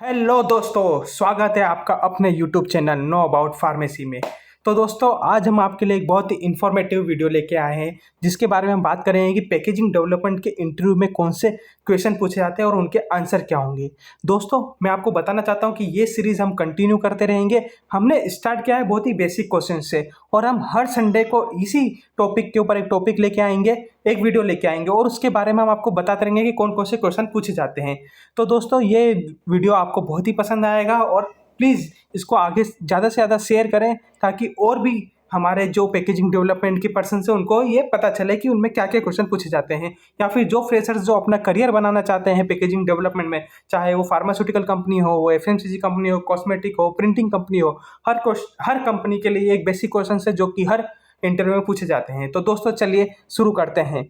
Hello दोस्तों, स्वागत है आपका अपने YouTube channel know about pharmacy में। तो दोस्तों, आज हम आपके लिए एक बहुत ही इन्फॉर्मेटिव वीडियो लेके आए हैं जिसके बारे में हम बात करेंगे कि पैकेजिंग डेवलपमेंट के इंटरव्यू में कौन से क्वेश्चन पूछे जाते हैं और उनके आंसर क्या होंगे। दोस्तों, मैं आपको बताना चाहता हूं कि ये सीरीज़ हम कंटिन्यू करते रहेंगे। हमने स्टार्ट किया है बहुत ही बेसिक क्वेश्चन से और हम हर संडे को इसी टॉपिक के ऊपर एक टॉपिक लेके आएंगे, एक वीडियो लेके आएंगे और उसके बारे में हम आपको बताते रहेंगे कि कौन कौन से क्वेश्चन पूछे जाते हैं। तो दोस्तों, ये वीडियो आपको बहुत ही पसंद आएगा और प्लीज़ इसको आगे ज़्यादा से ज़्यादा शेयर करें ताकि और भी हमारे जो पैकेजिंग डेवलपमेंट के पर्सन हैं उनको ये पता चले कि उनमें क्या क्या क्वेश्चन पूछे जाते हैं, या फिर जो फ्रेशर्स जो अपना करियर बनाना चाहते हैं पैकेजिंग डेवलपमेंट में, चाहे वो फार्मास्यूटिकल कंपनी हो, वो एफएमसीजी कंपनी हो, कॉस्मेटिक हो, प्रिंटिंग कंपनी हो, हर कंपनी के लिए एक बेसिक क्वेश्चन है जो कि हर इंटरव्यू में पूछे जाते हैं। तो दोस्तों, चलिए शुरू करते हैं।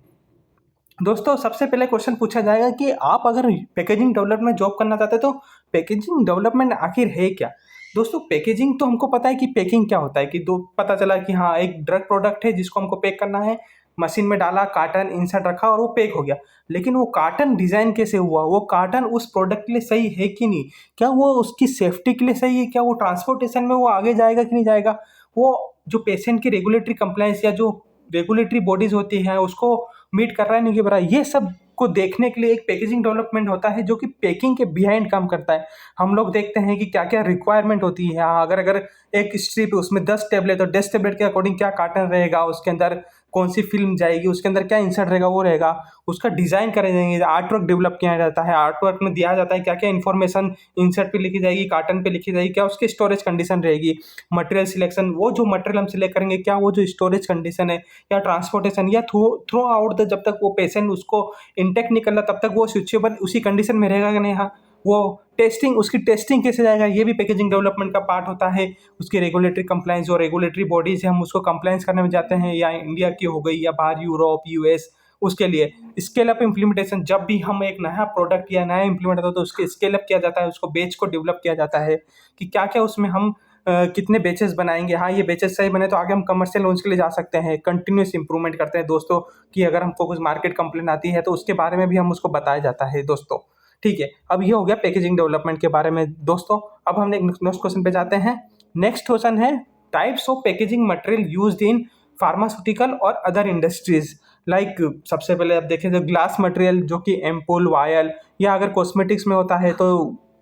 दोस्तों, सबसे पहले क्वेश्चन पूछा जाएगा कि आप अगर पैकेजिंग डेवलपमेंट में जॉब करना चाहते हैं तो पैकेजिंग डेवलपमेंट आखिर है क्या। दोस्तों, पैकेजिंग तो हमको पता है कि पैकिंग क्या होता है, कि दो पता चला कि हाँ एक ड्रग प्रोडक्ट है जिसको हमको पैक करना है, मशीन में डाला, कार्टन इंसर्ट रखा और वो पैक हो गया। लेकिन वो कार्टन डिज़ाइन कैसे हुआ, वो कार्टन उस प्रोडक्ट के लिए सही है कि नहीं, क्या वो उसकी सेफ्टी के लिए सही है, क्या वो ट्रांसपोर्टेशन में वो आगे जाएगा कि नहीं जाएगा, वो जो पेशेंट की रेगुलेटरी कंप्लायंस या जो रेगुलेटरी बॉडीज होती हैं उसको मीट कर रहा है नहीं कर रहा है, ये सब को देखने के लिए एक पैकेजिंग डेवलपमेंट होता है जो कि पैकिंग के बिहाइंड काम करता है। हम लोग देखते हैं कि क्या क्या रिक्वायरमेंट होती है। अगर अगर एक स्ट्रिप उसमें 10 टेबलेट, तो 10 टेबलेट के अकॉर्डिंग क्या कार्टन रहेगा, उसके अंदर कौन सी फिल्म जाएगी, उसके अंदर क्या इंसर्ट रहेगा, वो रहेगा, उसका डिज़ाइन करे जाएंगे, आर्ट वर्क डेवलप किया जाता है, आर्ट वर्क में दिया जाता है क्या क्या इन्फॉर्मेशन इंसर्ट पे लिखी जाएगी, कार्टन पे लिखी जाएगी, क्या उसकी स्टोरेज कंडीशन रहेगी, मटेरियल सिलेक्शन, वो जो मटेरियल हम सिलेक्ट करेंगे क्या वो जो स्टोरेज कंडीशन है, या ट्रांसपोर्टेशन, या थ्रू आउट द जब तक वो पेशेंट उसको इंटेक नहीं करना तब तक वो स्विचेबल उसी कंडीशन में रहेगा कि नहीं, हाँ वो टेस्टिंग, उसकी टेस्टिंग कैसे जाएगा, ये भी पैकेजिंग डेवलपमेंट का पार्ट होता है। उसकी रेगुलेटरी कंप्लायंस, जो रेगुलेटरी बॉडीज है हम उसको कंप्लायंस करने में जाते हैं, या इंडिया की हो गई या बाहर यूरोप यूएस, उसके लिए स्केल अप इम्प्लीमेंटेशन, जब भी हम एक नया प्रोडक्ट या नया इम्प्लीमेंट होता है तो उसके स्केल अप किया जाता है, उसको बेच को डेवलप किया जाता है कि क्या क्या उसमें हम कितने बेचेस बनाएंगे, हाँ ये बेचेस सही बने तो आगे हम कमर्शियल लॉन्च के लिए जा सकते हैं। कंटिन्यूस इंप्रूवमेंट करते हैं दोस्तों, कि अगर हमको कुछ मार्केट कंप्लेन आती है तो उसके बारे में भी हम उसको बताया जाता है दोस्तों। ठीक है, अब ये हो गया पैकेजिंग डेवलपमेंट के बारे में दोस्तों। अब हम नेक्स्ट क्वेश्चन पे जाते हैं। नेक्स्ट क्वेश्चन है types of packaging material used in pharmaceutical और अदर इंडस्ट्रीज। लाइक सबसे पहले आप देखें तो ग्लास मटेरियल जो कि एम्पुल, वायल, या अगर कॉस्मेटिक्स में होता है तो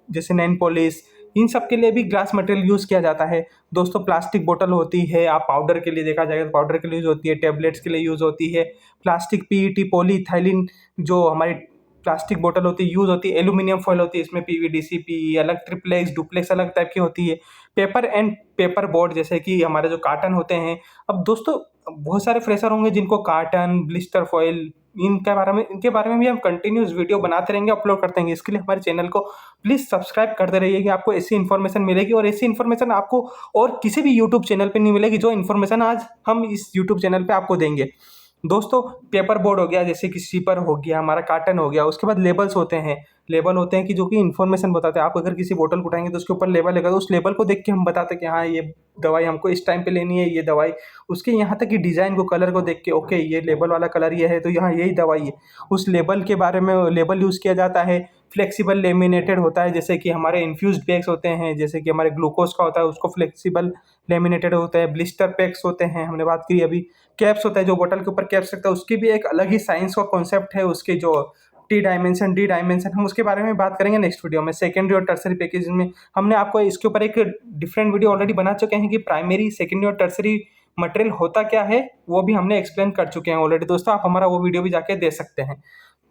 जैसे नेल पॉलिश, इन सब के लिए भी ग्लास मटेरियल यूज़ किया जाता है दोस्तों। प्लास्टिक बोतल होती है, आप पाउडर के लिए देखा जाएगा तो पाउडर के लिए यूज़ होती है, टेबलेट्स के लिए यूज़ होती है। प्लास्टिक पीईटी, पॉलीइथाइलिन, जो हमारी प्लास्टिक बोतल होती है यूज़ होती है। एल्यूमिनियम फॉयल होती है, इसमें पीवीडीसी, पीई अलग, ट्रिप्लेक्स, डुप्लेक्स अलग टाइप की होती है। पेपर एंड पेपर बोर्ड, जैसे कि हमारे जो कार्टन होते हैं। अब दोस्तों, बहुत सारे फ्रेशर होंगे जिनको कार्टन, ब्लिस्टर फॉयल, इनके बारे में भी हम कंटिन्यूस वीडियो बनाते रहेंगे, अपलोड करते रहेंगे। इसके लिए हमारे चैनल को प्लीज़ सब्सक्राइब करते रहिए कि आपको ऐसी इन्फॉर्मेशन मिलेगी, और ऐसी इन्फॉर्मेशन आपको और किसी भी यूट्यूब चैनल पे नहीं मिलेगी जो इन्फॉर्मेशन आज हम इस यूट्यूब चैनल पे आपको देंगे दोस्तों। पेपर बोर्ड हो गया, जैसे कि सीपर हो गया, हमारा कार्टन हो गया। उसके बाद लेबल्स होते हैं, लेबल होते हैं कि जो कि इन्फॉर्मेशन बताते हैं। आप अगर किसी बोतल को उठाएंगे तो उसके ऊपर लेबल लगा, तो उस लेबल को देख के हम बताते हैं कि हाँ ये दवाई हमको इस टाइम पे लेनी है, ये दवाई। उसके यहाँ तक कि डिज़ाइन को, कलर को देख के ओके ये लेबल वाला कलर ये है तो यहाँ यही दवाई है, उस लेबल के बारे में लेबल यूज़ किया जाता है। फ्लेक्सिबल लेमिनेटेड होता है, जैसे कि हमारे इन्फ्यूज्ड पैक्स होते हैं, जैसे कि हमारे ग्लूकोज का होता है उसको फ्लेक्सिबल लेमिनेटेड होता है। ब्लिस्टर पैक्स होते हैं, हमने बात की अभी। कैप्स होता है, जो बोतल के ऊपर कैप्स रखता है, उसकी भी एक अलग ही साइंस और कॉन्सेप्ट है। उसके जो टी डायमेंशन, डी डायमेंशन, हम उसके बारे में बात करेंगे नेक्स्ट वीडियो में। सेकेंडरी और टर्सरी पैकेजिंग में हमने आपको इसके ऊपर एक डिफरेंट वीडियो ऑलरेडी बना चुके हैं कि प्राइमरी, सेकेंडरी और टर्सरी मटेरियल होता क्या है, वो भी हमने एक्सप्लेन कर चुके हैं ऑलरेडी दोस्तों। आप हमारा वो वीडियो भी जाके दे सकते हैं।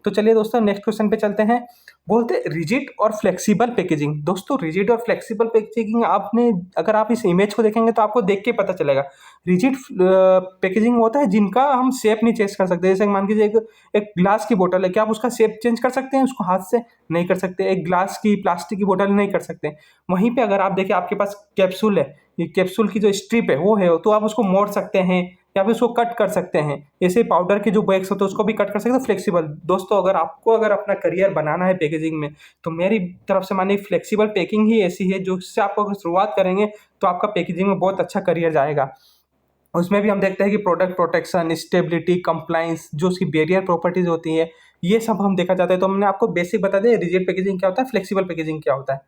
तो चलिए दोस्तों, नेक्स्ट क्वेश्चन पे चलते हैं। बोलते हैं रिजिड और फ्लेक्सिबल पैकेजिंग। दोस्तों, रिजिड और फ्लेक्सिबल पैकेजिंग, आपने अगर आप इस इमेज को देखेंगे तो आपको देख के पता चलेगा। रिजिड पैकेजिंग होता है जिनका हम शेप नहीं चेंज कर सकते। जैसे मान लीजिए एक ग्लास की बोतल है, क्या आप उसका शेप चेंज कर सकते हैं उसको हाथ से? नहीं कर सकते। एक ग्लास की, प्लास्टिक की बोतल नहीं कर सकते। वहीं पे अगर आप देखें आपके पास कैप्सूल है, ये कैप्सूल की जो स्ट्रिप है वो है, तो आप उसको मोड़ सकते हैं या फिर उसको कट कर सकते हैं। ऐसे पाउडर के जो बैग्स होते हैं उसको भी कट कर सकते हैं। फ्लेक्सिबल दोस्तों, अगर अपना करियर बनाना है पैकेजिंग में तो मेरी तरफ से मानिए फ्लेक्सिबल पैकिंग ही ऐसी है जो उससे आप अगर शुरुआत करेंगे तो आपका पैकेजिंग में बहुत अच्छा करियर जाएगा। उसमें भी हम देखते हैं कि प्रोडक्ट प्रोटेक्शन, स्टेबिलिटी, कंप्लाइंस, जो उसकी बैरियर प्रॉपर्टीज होती है, ये सब हम देखा जाता है। तो हमने आपको बेसिक बता दिया रिजिड पैकेजिंग क्या होता है, फ्लेक्सिबल पैकेजिंग क्या होता है।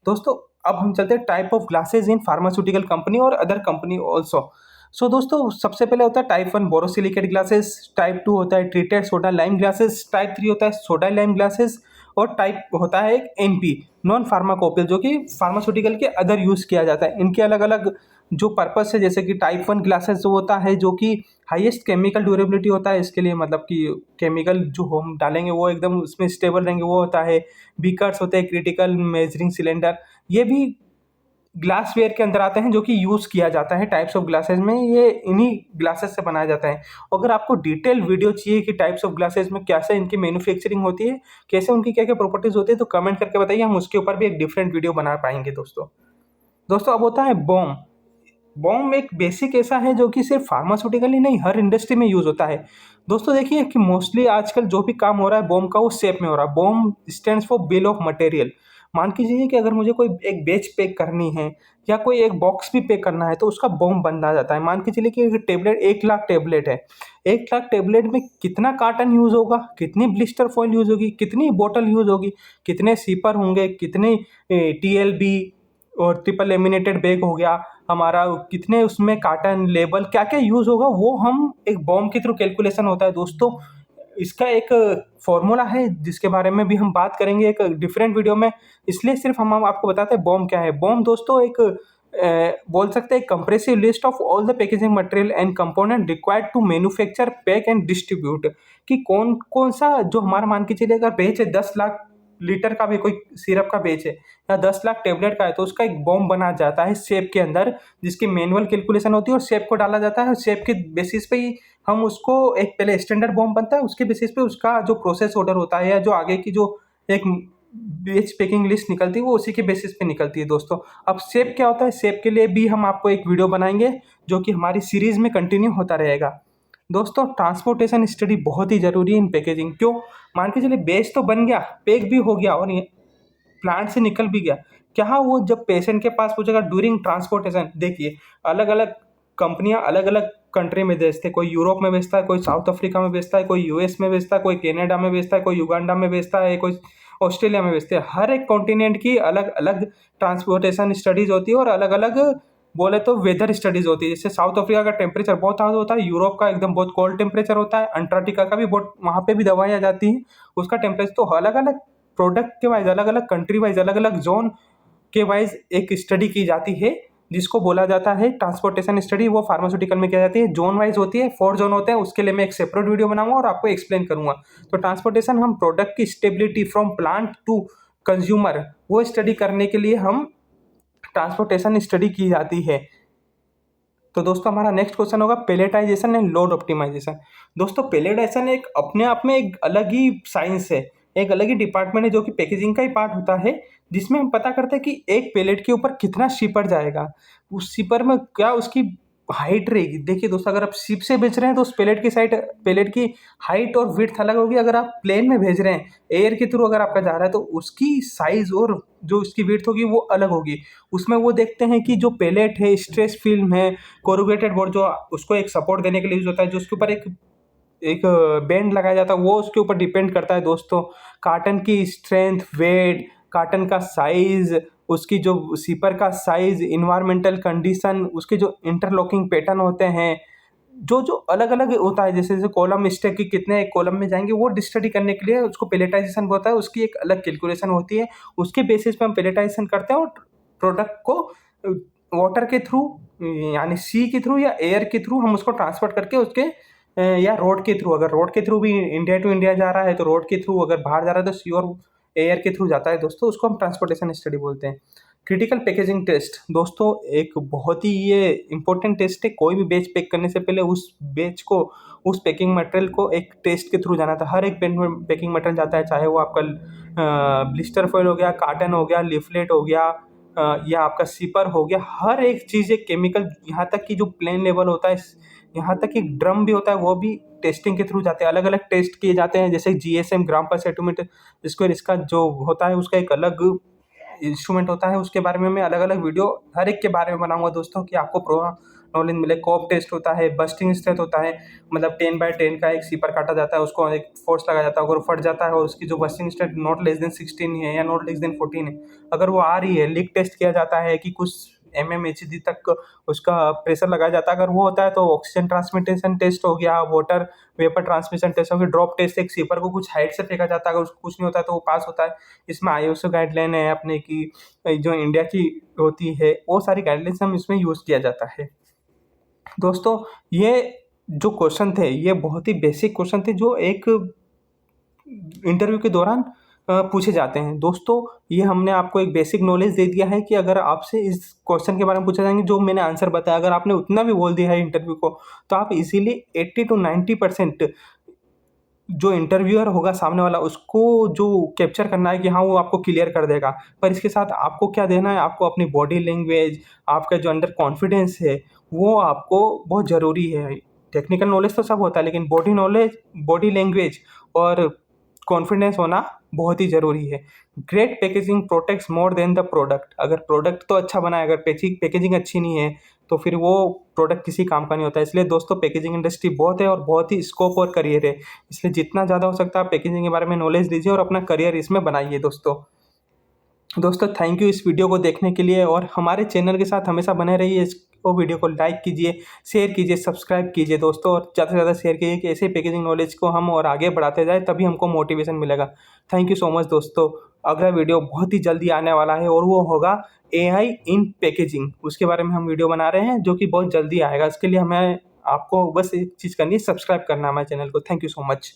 दोस्तों अब हम चलते हैं type of glasses in pharmaceutical company और अदर कंपनी ऑल्सो। सो दोस्तों सबसे पहले होता है टाइप 1 बोरोसिलिकेट ग्लासेस, टाइप 2 होता है treated soda lime glasses, type 3 होता है सोडा लाइम ग्लासेस, और टाइप होता है एक एनपी नॉन फार्माकोपियल, जो कि फार्मास्यूटिकल के अदर यूज़ किया जाता है। इनके अलग अलग जो पर्पस है, जैसे कि टाइप 1 ग्लासेस जो होता है जो कि हाईएस्ट केमिकल ड्यूरेबिलिटी होता है, इसके लिए मतलब कि केमिकल जो हम डालेंगे वो एकदम उसमें स्टेबल रहेंगे, वो होता है। बीकर्स होते हैं, क्रिटिकल मेजरिंग सिलेंडर, ये भी ग्लासवेयर के अंदर आते हैं जो कि यूज़ किया जाता है टाइप्स ऑफ ग्लासेस में, ये इन्हीं ग्लासेस से बनाया जाता है। अगर आपको डिटेल वीडियो चाहिए कि टाइप्स ऑफ ग्लासेस में कैसे इनकी मैन्युफैक्चरिंग होती है, कैसे उनकी क्या क्या प्रॉपर्टीज होती है, तो कमेंट करके बताइए, हम उसके ऊपर भी एक डिफरेंट वीडियो बना पाएंगे दोस्तों अब होता है बॉम। बॉम एक बेसिक ऐसा है जो कि सिर्फ फार्मास्यूटिकल ही नहीं, हर इंडस्ट्री में यूज़ होता है। दोस्तों देखिए कि मोस्टली आजकल जो भी काम हो रहा है बॉम का, वो शेप में हो रहा है। BOM stands for bill of material. मान के चलिए कि अगर मुझे कोई एक बैच पैक करनी है या कोई एक बॉक्स भी पैक करना है, तो उसका बॉम बना जाता है। मान के चलिए कि टेबलेट 1 लाख टेबलेट है, 1 लाख टेबलेट में कितना कार्टन यूज़ होगा, कितनी ब्लिस्टर फॉइल यूज़ होगी, कितनी बोतल यूज़ होगी, कितने सीपर होंगे, कितने टीएलबी और ट्रिपल लेमिनेटेड बैग हो गया हमारा, कितने उसमें कार्टन लेबल क्या क्या यूज़ होगा, वो हम एक बॉम के थ्रू कैलकुलेशन होता है दोस्तों। इसका एक फॉर्मूला है जिसके बारे में भी हम बात करेंगे एक डिफरेंट वीडियो में, इसलिए सिर्फ हम आपको बताते हैं बॉम क्या है। बॉम दोस्तों एक बोल सकते हैं comprehensive list of all the packaging material and component required to manufacture pack and distribute, कि कौन कौन सा जो हमारा मान के चलिए अगर बेच है 10 लाख लीटर का भी कोई सिरप का बेच है या 10 लाख टेबलेट का है, तो उसका एक बॉम्ब बना जाता है शेप के अंदर, जिसकी मैनुअल कैलकुलेशन होती है और शेप को डाला जाता है। शेप के बेसिस पे ही हम उसको एक पहले स्टैंडर्ड बॉम्ब बनता है, उसके बेसिस पे उसका जो प्रोसेस ऑर्डर होता है या जो आगे की जो एक बेच पैकिंग लिस्ट निकलती है वो उसी के बेसिस पे निकलती है दोस्तों। अब शेप क्या होता है, शेप के लिए भी हम आपको एक वीडियो बनाएंगे जो कि हमारी सीरीज में कंटिन्यू होता रहेगा। दोस्तों ट्रांसपोर्टेशन स्टडी बहुत ही जरूरी है इन पैकेजिंग। क्यों? मान के चलिए बेच तो बन गया, पैक भी हो गया और ये प्लांट से निकल भी गया, क्या वो जब पेशेंट के पास पहुंचेगा ड्यूरिंग ट्रांसपोर्टेशन, देखिए अलग अलग कंपनियां अलग अलग कंट्री में बेचते हैं, कोई यूरोप में बेचता है, कोई साउथ अफ्रीका में बेचता है, कोई यूएस में बेचता है, कोई कनाडा में बेचता है, कोई युगांडा में बेचता है, कोई ऑस्ट्रेलिया में बेचते हैं। हर एक कॉन्टिनेंट की अलग अलग ट्रांसपोर्टेशन स्टडीज होती है और अलग अलग बोले तो वेदर स्टडीज होती है। जैसे साउथ अफ्रीका का टेम्परेचर बहुत हार्ड होता है, यूरोप का एकदम बहुत कोल्ड टेम्परेचर होता है, अंटार्कटिका का भी बहुत, वहाँ पे भी दवाइयाँ जाती हैं, उसका टेम्परेचर। तो अलग अलग प्रोडक्ट के वाइज, अलग अलग कंट्री वाइज, अलग अलग जोन के वाइज एक स्टडी की जाती है जिसको बोला जाता है ट्रांसपोर्टेशन स्टडी। वो फार्मास्यूटिकल में किया जाती है, जोन वाइज होती है, 4 जोन होते हैं, उसके लिए मैं एक सेपरेट वीडियो बनाऊंगा और आपको एक्सप्लेन करूंगा। तो ट्रांसपोर्टेशन हम प्रोडक्ट की stability from plant to consumer, वो स्टडी करने के लिए हम ट्रांसपोर्टेशन स्टडी की जाती है। तो दोस्तों हमारा नेक्स्ट क्वेश्चन होगा पैलेटाइजेशन एंड लोड ऑप्टिमाइजेशन। दोस्तों पैलेटाइजेशन एक अपने आप में एक अलग ही साइंस है, एक अलग ही डिपार्टमेंट है जो कि पैकेजिंग का ही पार्ट होता है, जिसमें हम पता करते हैं कि एक पैलेट के ऊपर कितना शिपर जाएगा, उस शिपर में क्या उसकी हाइट रहेगी। देखिए दोस्तों अगर आप शिप से बेच रहे हैं तो उस पैलेट की साइड, पैलेट की हाइट और विड्थ अलग होगी। अगर आप प्लेन में भेज रहे हैं, एयर के थ्रू अगर आपका जा रहा है, तो उसकी साइज और जो उसकी विड्थ होगी वो अलग होगी। उसमें वो देखते हैं कि जो पैलेट है, स्ट्रेस फिल्म है, कोरुगेटेड बोर्ड जो उसको एक सपोर्ट देने के लिए यूज होता है, जो उसके ऊपर एक एक बैंड लगाया जाता है, वो उसके ऊपर डिपेंड करता है दोस्तों। कार्टन की स्ट्रेंथ, वेट, कार्टन का साइज, उसकी जो सीपर का साइज, इन्वायरमेंटल कंडीशन, उसके जो इंटरलॉकिंग पैटर्न होते हैं, जो जो अलग अलग होता है, जैसे जैसे कॉलम स्टेक की कितने कॉलम में जाएंगे, वो स्टडी करने के लिए उसको पैलेटाइजेशन होता है, उसकी एक अलग कैलकुलेशन होती है। उसके बेसिस पे हम पैलेटाइजेशन करते हैं और प्रोडक्ट को वाटर के थ्रू यानी सी के थ्रू या एयर के थ्रू हम उसको ट्रांसपोर्ट करके उसके या रोड के थ्रू, अगर रोड के थ्रू भी इंडिया टू इंडिया जा रहा है तो रोड के थ्रू, अगर बाहर जा रहा है तो सी और एयर के थ्रू जाता है दोस्तों, उसको हम ट्रांसपोर्टेशन स्टडी बोलते हैं। क्रिटिकल पैकेजिंग टेस्ट दोस्तों एक बहुत ही ये इंपॉर्टेंट टेस्ट है। कोई भी बैच पैक करने से पहले उस बैच को, उस पैकिंग मटेरियल को एक टेस्ट के थ्रू जाना था। हर एक पैकिंग मटेरियल जाता है, चाहे वो आपका ब्लिस्टर फॉइल हो गया, कार्टन हो गया, लीफलेट हो गया, या आपका सीपर हो गया, हर एक चीज़ एक केमिकल, यहाँ तक कि जो प्लेन लेवल होता है, यहाँ तक कि ड्रम भी होता है, वो भी टेस्टिंग के थ्रू जाते हैं। अलग अलग टेस्ट किए जाते हैं, जैसे GSM ग्राम पर सेंटीमीटर स्क्वायर, इसका जो होता है उसका एक अलग इंस्ट्रूमेंट होता है, उसके बारे में मैं अलग अलग वीडियो हर एक के बारे में बनाऊंगा दोस्तों, कि आपको नॉलेज मिले। कॉप टेस्ट होता है, बस्टिंग स्टेट होता है, मतलब 10/10 का एक सीपर काटा जाता है, उसको एक फोर्स लगाया जाता है, अगर वो फट जाता है और उसकी जो bursting state not less than 16 है या नॉट लेस देन 14 है, अगर वो आ रही है, लीक टेस्ट किया जाता है कि कुछ mmHg तक उसका प्रेशर लगाया जाता है। अगर वो होता है तो ऑक्सीजन ट्रांसमिटेशन टेस्ट हो गया, वाटर वेपर ट्रांसमिशन टेस्ट हो गया, ड्रॉप टेस्ट, एक सीपर को कुछ हाइट से फेंका जाता है, अगर उसको कुछ नहीं होता है तो वो पास होता है। इसमें ISO गाइडलाइन है अपने की, जो इंडिया की होती है, वो सारी गाइडलाइंस हम इसमें यूज़ किया जाता है। दोस्तों, ये जो क्वेश्चन थे ये बहुत ही बेसिक क्वेश्चन थे जो एक इंटरव्यू के दौरान पूछे जाते हैं। दोस्तों, ये हमने आपको एक बेसिक नॉलेज दे दिया है कि अगर आपसे इस क्वेश्चन के बारे में पूछा जाएंगे जो मैंने आंसर बताया, अगर आपने उतना भी बोल दिया है इंटरव्यू को, तो आप इजीली 80 to 90% जो इंटरव्यूअर होगा सामने वाला, उसको जो कैप्चर करना है कि हाँ वो आपको क्लियर कर देगा। पर इसके साथ आपको क्या देना है, आपको अपनी बॉडी लैंग्वेज, आपका जो अंडर कॉन्फिडेंस है, वो आपको बहुत ज़रूरी है। टेक्निकल नॉलेज तो सब होता है, लेकिन बॉडी नॉलेज, बॉडी लैंग्वेज और कॉन्फिडेंस होना बहुत ही ज़रूरी है। Great packaging protects more than the product. अगर प्रोडक्ट तो अच्छा बना है, अगर पैकेजिंग अच्छी नहीं है तो फिर वो प्रोडक्ट किसी काम का नहीं होता है। इसलिए दोस्तों, पैकेजिंग इंडस्ट्री बहुत है और बहुत ही स्कोप और करियर है, इसलिए जितना ज़्यादा हो सकता है आप पैकेजिंग के बारे में नॉलेज लीजिए और अपना करियर इसमें बनाइए। दोस्तों थैंक यू इस वीडियो को देखने के लिए, और हमारे चैनल के साथ हमेशा बने रहिए। इसको वीडियो को लाइक कीजिए, शेयर कीजिए, सब्सक्राइब कीजिए दोस्तों, और ज़्यादा से ज़्यादा शेयर कीजिए कि ऐसे पैकेजिंग नॉलेज को हम और आगे बढ़ाते जाए, तभी हमको मोटिवेशन मिलेगा। थैंक यू सो मच दोस्तों। अगला वीडियो बहुत ही जल्दी आने वाला है और वो होगा AI इन पैकेजिंग। उसके बारे में हम वीडियो बना रहे हैं जो कि बहुत जल्दी आएगा। इसके लिए हमें आपको बस एक चीज़ करनी है, सब्सक्राइब करना है हमारे चैनल को। Thank you so much.